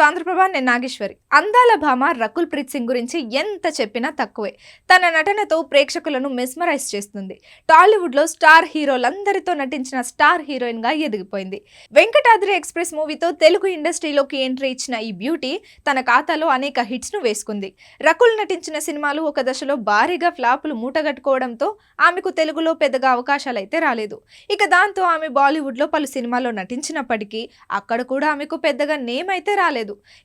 ఆంధ్రప్రభ, నేను నాగేశ్వరి. అందాల భామ రకుల్ ప్రీత్ సింగ్ గురించి ఎంత చెప్పినా తక్కువే. తన నటనతో ప్రేక్షకులను మెస్మరైజ్ చేస్తుంది. టాలీవుడ్లో స్టార్ హీరోలందరితో నటించిన స్టార్ హీరోయిన్గా ఎదిగిపోయింది. వెంకటాద్రి ఎక్స్ప్రెస్ మూవీతో తెలుగు ఇండస్ట్రీలోకి ఎంట్రీ ఇచ్చిన ఈ బ్యూటీ తన ఖాతాలో అనేక హిట్స్ను వేసుకుంది. రకుల్ నటించిన సినిమాలు ఒక దశలో భారీగా ఫ్లాపులు మూటగట్టుకోవడంతో ఆమెకు తెలుగులో పెద్దగా అవకాశాలైతే రాలేదు. ఇక దాంతో ఆమె బాలీవుడ్లో పలు సినిమాల్లో నటించినప్పటికీ అక్కడ కూడా ఆమెకు పెద్దగా నేమ్ అయితే రాలేదు.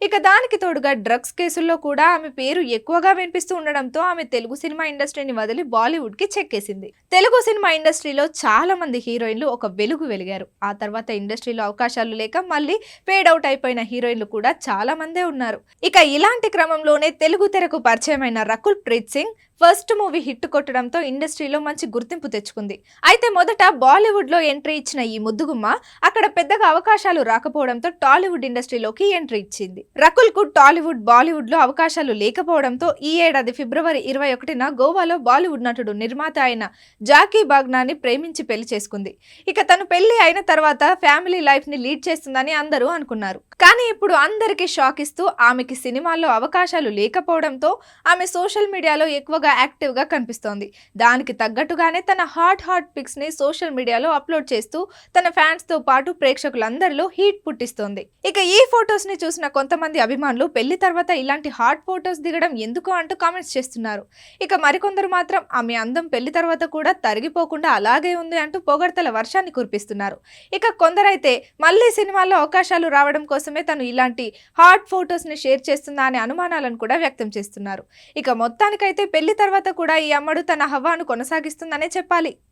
ఇక దానికి తోడుగా డ్రగ్స్ కేసుల్లో కూడా ఆమె పేరు ఎక్కువగా వినిపిస్తూ ఉండడంతో ఆమె తెలుగు సినిమా ఇండస్ట్రీని వదిలి బాలీవుడ్ కి చెక్కేసింది. తెలుగు సినిమా ఇండస్ట్రీలో చాలా మంది హీరోయిన్లు ఒక వెలుగు వెలిగారు. ఆ తర్వాత ఇండస్ట్రీలో అవకాశాలు లేక మళ్ళీ ఫేడ్ అవుట్ అయిపోయిన హీరోయిన్లు కూడా చాలా మందే ఉన్నారు. ఇక ఇలాంటి క్రమంలోనే తెలుగు తెరకు పరిచయమైన Rakul Preet Singh first movie hit కొట్టడంతో ఇండస్ట్రీలో మంచి గుర్తింపు తెచ్చుకుంది. అయితే మొదట బాలీవుడ్ లో ఎంట్రీ ఇచ్చిన ఈ ముద్దుగుమ్మ అక్కడ పెద్దగా అవకాశాలు రాకపోవడంతో టాలీవుడ్ ఇండస్ట్రీలోకి ఎంట్రీ ఇచ్చింది. రకుల్ కు టాలీవుడ్, బాలీవుడ్ లో అవకాశాలు లేకపోవడంతో ఈ ఏడాది ఫిబ్రవరి 21న గోవాలో బాలీవుడ్ నటుడు, నిర్మాత అయిన జాకీ బాగ్నాని ప్రేమించి పెళ్లి చేసుకుంది. ఇక తను పెళ్లి అయిన తర్వాత ఫ్యామిలీ లైఫ్ ని లీడ్ చేస్తుందని అందరూ అనుకున్నారు. కానీ ఇప్పుడు అందరికీ షాక్ ఇస్తూ ఆమెకి సినిమాల్లో అవకాశాలు లేకపోవడంతో ఆమె సోషల్ మీడియాలో ఎక్కువగా యాక్టివ్ గా కనిపిస్తోంది. దానికి తగ్గట్టుగానే తన హాట్ పిక్స్ ని సోషల్ మీడియాలో అప్లోడ్ చేస్తూ తన ఫ్యాన్స్ తో పాటు ప్రేక్షకులందరిలో హీట్ పుట్టిస్తోంది. ఇక ఈ ఫొటోస్ ని చూసిన కొంతమంది అభిమానులు పెళ్లి తర్వాత ఇలాంటి హాట్ ఫొటోస్ దిగడం ఎందుకు అంటూ కామెంట్స్ చేస్తున్నారు. ఇక మరికొందరు మాత్రం ఆమె అందం పెళ్లి తర్వాత కూడా తరిగిపోకుండా అలాగే ఉంది అంటూ పొగడ్తల వర్షాన్ని కురిపిస్తున్నారు. ఇక కొందరైతే మళ్ళీ సినిమాల్లో అవకాశాలు రావడం కోసమే తను ఇలాంటి హాట్ ఫొటోస్ ని షేర్ చేస్తుందా అనే అనుమానాలను కూడా వ్యక్తం చేస్తున్నారు. ఇక మొత్తానికైతే పెళ్లి తర్వాత కూడా ఈ అమ్మడు తన హవాను కొనసాగిస్తుందనే చెప్పాలి.